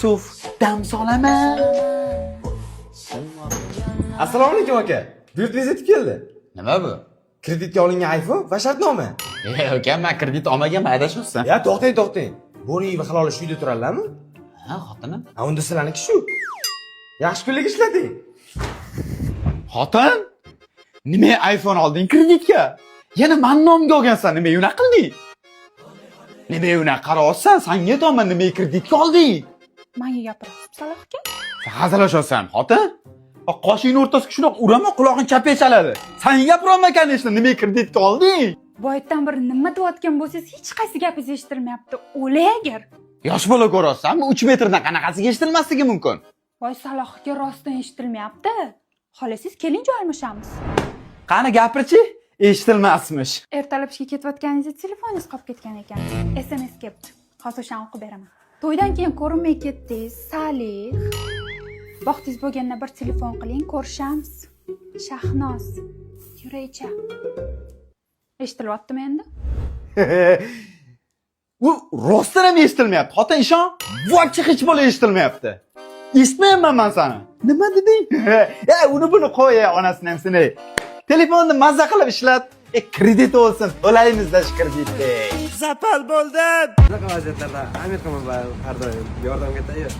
Yusuf, dam solaman. Assalomu alaykum aka. Buyurtmangiz yetib keldi. Nima bu? Kreditga olingan iPhone va shartnoma. Uka, men kredit olmagan, adashyapsan. Ya, to'xtang. Boriy va halol uyda turarlarmi? Ha, xotinim. Ha, unda sizlarniki shu. Yaxshi kunlik ishlating. Xotin? Nima iPhone olding kreditga? Yana men nomga olgansan, nima unaqa qilding? Nima unaqa qarayapsan? Senga aytaman, nima kreditga olding? Menga gapirasiz, Saloh aka? Hazillashasan, xotin? Qoshingni o'rtasiga shunaqa urama, quloqing chapga chaladi. Sen gapira olmaganingni nima kreditga olding? Boyatdan beri nima deyotgan bo'lsangiz, hech qaysi gapingiz eshitilmayapti. O'lay agar. Yosh bola ko'rasizmi? 3 metrdan qanaqasiga eshitilmasligi mumkin? Voy Saloh aka, rostdan eshitilmayapti. Xohlasangiz keling joy almashamiz. Qani gapirchi? Eshitilmasmish. Ertalabga ketayotganingizda telefoningiz qolib ketgan ekan. SMS kelibdi. Hozir o'shani o'qib beraman. To'ydan keyin ko'rinmay ketdingiz, Salih. Vaqtingiz bo'lganda bir telefon qiling, ko'rishamiz. Shahnoz. Yuraycha. Eshitilyaptimi endi? U rostdan ham eshitilmayapti. Xotin ishon, voqchi hech bola eshitilmayapti. Eshitmayapman men seni. Nima deding? Uni buni qo'y, onasini ham seni. Telefonni mazza qilib ishlat. Kredit olsin, to'laymiz-da kreditni. Zapal bo'ldim. Bunaqa vaziyatlarda Amir Qamarbay har doim yordamga tayyor.